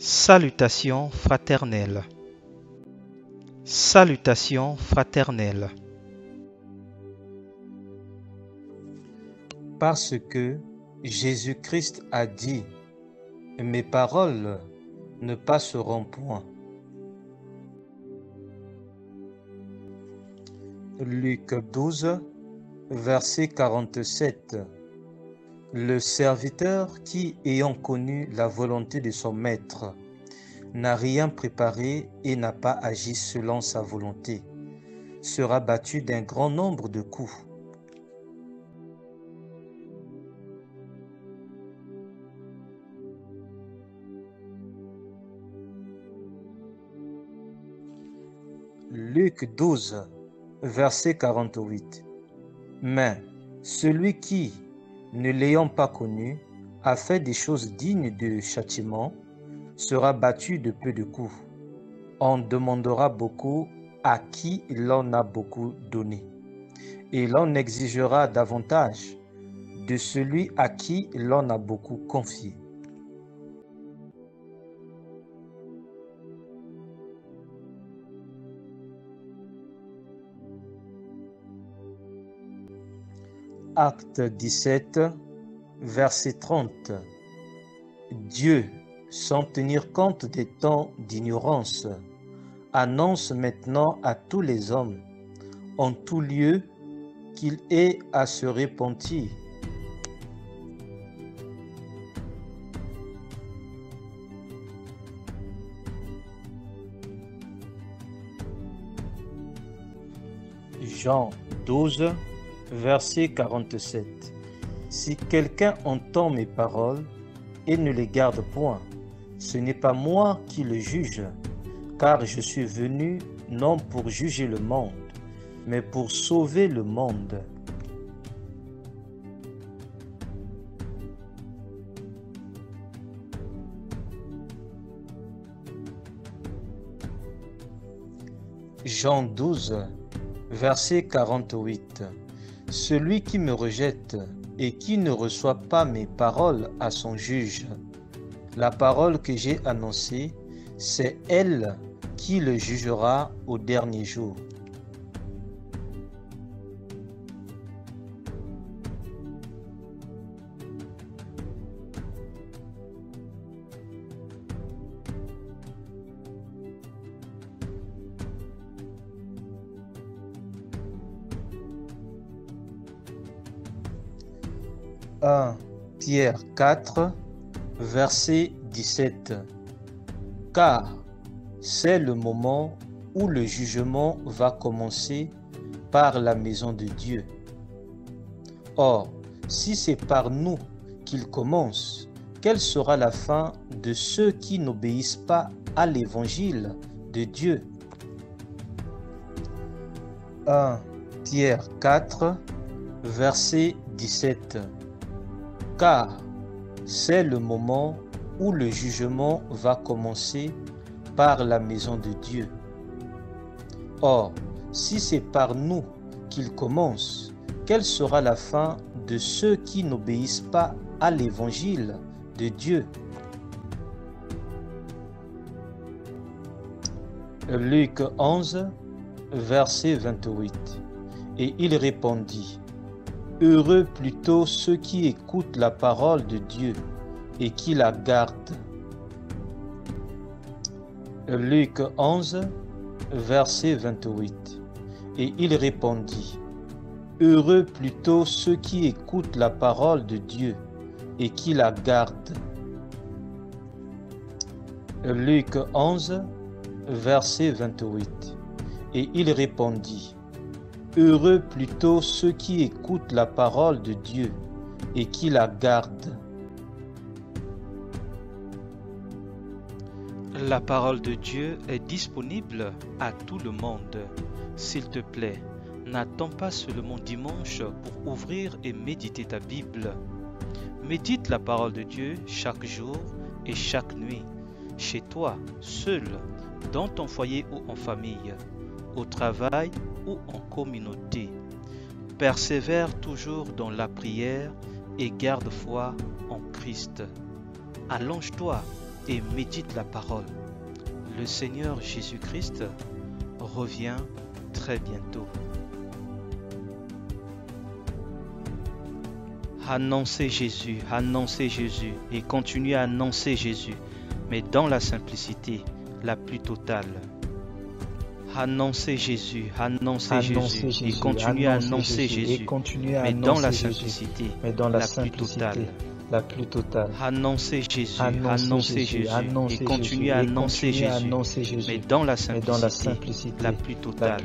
Salutations fraternelles. Salutations fraternelles. Parce que Jésus-Christ a dit, mes paroles ne passeront point. Luc 12, verset 47. Le serviteur qui, ayant connu la volonté de son maître, n'a rien préparé et n'a pas agi selon sa volonté, sera battu d'un grand nombre de coups. Luc 12, verset 48. Mais celui qui, ne l'ayant pas connu, a fait des choses dignes de châtiment, sera battu de peu de coups. On demandera beaucoup à qui l'on a beaucoup donné, et l'on exigera davantage de celui à qui l'on a beaucoup confié. Acte 17, verset 30. Dieu, sans tenir compte des temps d'ignorance, annonce maintenant à tous les hommes, en tout lieu, qu'il est à se repentir. Jean 12, verset 47. Si quelqu'un entend mes paroles et ne les garde point, ce n'est pas moi qui le juge, car je suis venu non pour juger le monde, mais pour sauver le monde. Jean 12, verset 48. Celui qui me rejette et qui ne reçoit pas mes paroles à son juge, la parole que j'ai annoncée, c'est elle qui le jugera au dernier jour. Pierre 4, verset 17. Car c'est le moment où le jugement va commencer par la maison de Dieu. Or, si c'est par nous qu'il commence, quelle sera la fin de ceux qui n'obéissent pas à l'évangile de Dieu? 1 Pierre 4, verset 17. Car c'est le moment où le jugement va commencer par la maison de Dieu. Or, si c'est par nous qu'il commence, quelle sera la fin de ceux qui n'obéissent pas à l'évangile de Dieu? Luc 11, verset 28. Et il répondit, heureux plutôt ceux qui écoutent la parole de Dieu et qui la gardent. Luc 11, verset 28. Et il répondit, heureux plutôt ceux qui écoutent la parole de Dieu et qui la gardent. Luc 11, verset 28. Et il répondit, heureux plutôt ceux qui écoutent la parole de Dieu et qui la gardent. La parole de Dieu est disponible à tout le monde. S'il te plaît, n'attends pas seulement dimanche pour ouvrir et méditer ta Bible. Médite la parole de Dieu chaque jour et chaque nuit, chez toi, seul, dans ton foyer ou en famille, au travail ou en communauté. Persévère toujours dans la prière et garde foi en Christ. Allonge-toi et médite la parole. Le Seigneur Jésus-Christ revient très bientôt. Annoncez Jésus et continuez à annoncer Jésus, mais dans la simplicité la plus totale. Annoncez Jésus et continuez à annoncer Jésus, mais dans la simplicité la plus totale. Annoncez Jésus et continuez à annoncer Jésus, mais dans la simplicité la plus totale.